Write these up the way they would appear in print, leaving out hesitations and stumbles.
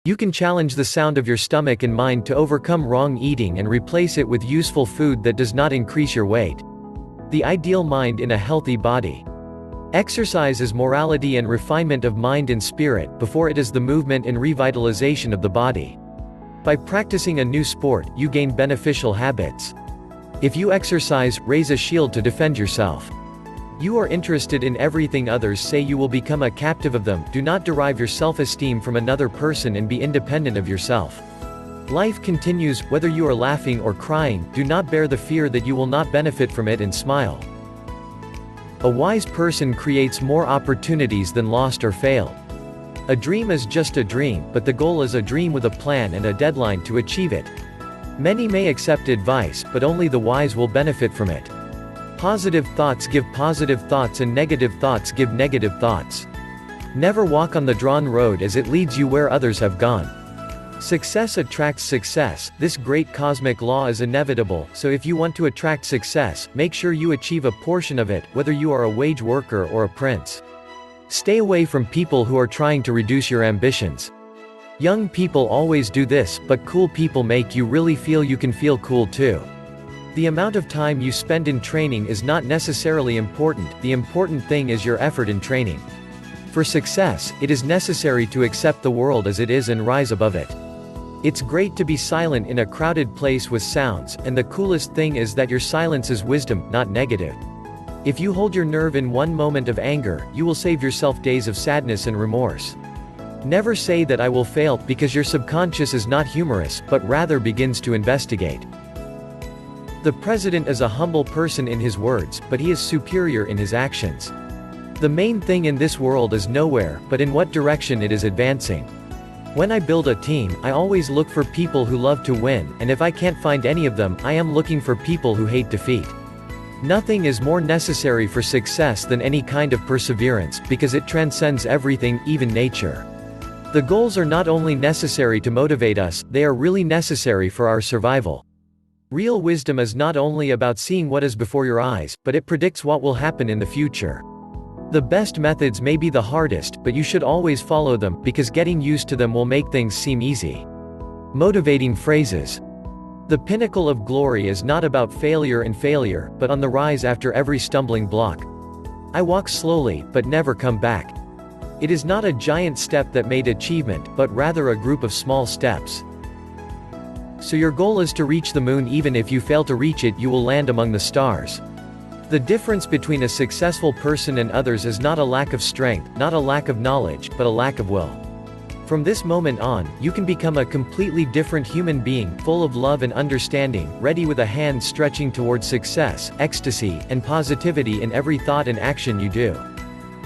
You can challenge the sound of your stomach and mind to overcome wrong eating and replace it with useful food that does not increase your weight. The ideal mind in a healthy body. Exercise is morality and refinement of mind and spirit before it is the movement and revitalization of the body. By practicing a new sport, you gain beneficial habits. If you exercise, raise a shield to defend yourself. You are interested in everything others say, you will become a captive of them. Do not derive your self-esteem from another person and be independent of yourself. Life continues, whether you are laughing or crying. Do not bear the fear that you will not benefit from it and smile. A wise person creates more opportunities than lost or failed. A dream is just a dream, but the goal is a dream with a plan and a deadline to achieve it. Many may accept advice, but only the wise will benefit from it. Positive thoughts give positive thoughts and negative thoughts give negative thoughts. Never walk on the drawn road, as it leads you where others have gone. Success attracts success. This great cosmic law is inevitable, so if you want to attract success, make sure you achieve a portion of it, whether you are a wage worker or a prince. Stay away from people who are trying to reduce your ambitions. Young people always do this, but cool people make you really feel you can feel cool too. The amount of time you spend in training is not necessarily important, the important thing is your effort in training. For success, it is necessary to accept the world as it is and rise above it. It's great to be silent in a crowded place with sounds, and the coolest thing is that your silence is wisdom, not negative. If you hold your nerve in one moment of anger, you will save yourself days of sadness and remorse. Never say that I will fail, because your subconscious is not humorous, but rather begins to investigate. The president is a humble person in his words, but he is superior in his actions. The main thing in this world is nowhere, but in what direction it is advancing. When I build a team, I always look for people who love to win, and if I can't find any of them, I am looking for people who hate defeat. Nothing is more necessary for success than any kind of perseverance, because it transcends everything, even nature. The goals are not only necessary to motivate us, they are really necessary for our survival. Real wisdom is not only about seeing what is before your eyes, but it predicts what will happen in the future. The best methods may be the hardest, but you should always follow them, because getting used to them will make things seem easy. Motivating phrases. The pinnacle of glory is not about failure, but on the rise after every stumbling block. I walk slowly, but never come back. It is not a giant step that made achievement, but rather a group of small steps. So your goal is to reach the moon. Even if you fail to reach it, you will land among the stars. The difference between a successful person and others is not a lack of strength, not a lack of knowledge, but a lack of will. From this moment on, you can become a completely different human being, full of love and understanding, ready with a hand stretching towards success, ecstasy, and positivity in every thought and action you do.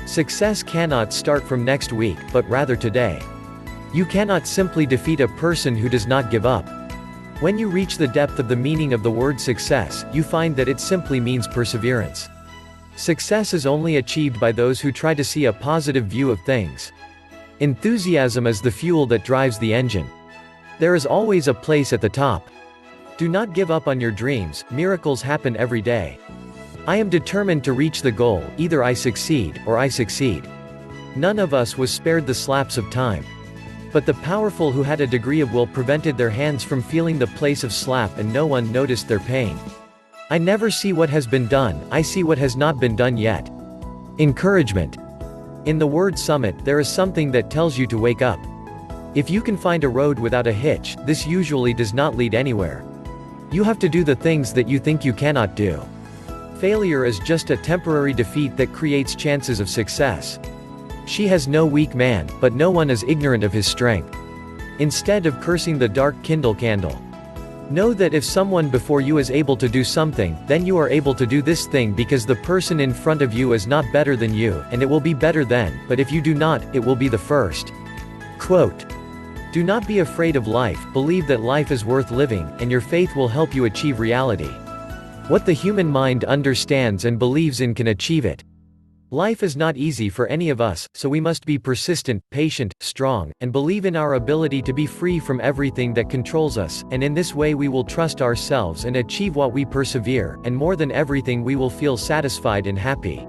Success cannot start from next week, but rather today. You cannot simply defeat a person who does not give up. When you reach the depth of the meaning of the word success, you find that it simply means perseverance. Success is only achieved by those who try to see a positive view of things. Enthusiasm is the fuel that drives the engine. There is always a place at the top. Do not give up on your dreams, miracles happen every day. I am determined to reach the goal, either I succeed, or I succeed. None of us was spared the slaps of time. But the powerful who had a degree of will prevented their hands from feeling the place of slap, and no one noticed their pain. I never see what has been done, I see what has not been done yet. Encouragement. In the word summit, there is something that tells you to wake up. If you can find a road without a hitch, this usually does not lead anywhere. You have to do the things that you think you cannot do. Failure is just a temporary defeat that creates chances of success. She has no weak man, but no one is ignorant of his strength. Instead of cursing the dark, kindle candle. Know that if someone before you is able to do something, then you are able to do this thing, because the person in front of you is not better than you, and it will be better then, but if you do not, it will be the first. Quote. Do not be afraid of life, believe that life is worth living, and your faith will help you achieve reality. What the human mind understands and believes in can achieve it. Life is not easy for any of us, so we must be persistent, patient, strong, and believe in our ability to be free from everything that controls us, and in this way we will trust ourselves and achieve what we persevere, and more than everything we will feel satisfied and happy.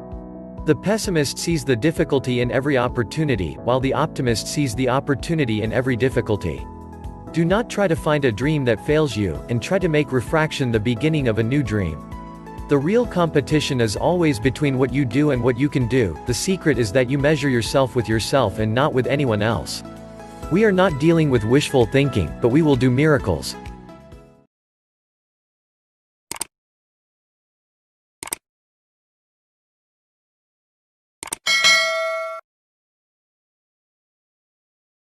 The pessimist sees the difficulty in every opportunity, while the optimist sees the opportunity in every difficulty. Do not try to find a dream that fails you, and try to make refraction the beginning of a new dream. The real competition is always between what you do and what you can do. The secret is that you measure yourself with yourself and not with anyone else. We are not dealing with wishful thinking, but we will do miracles.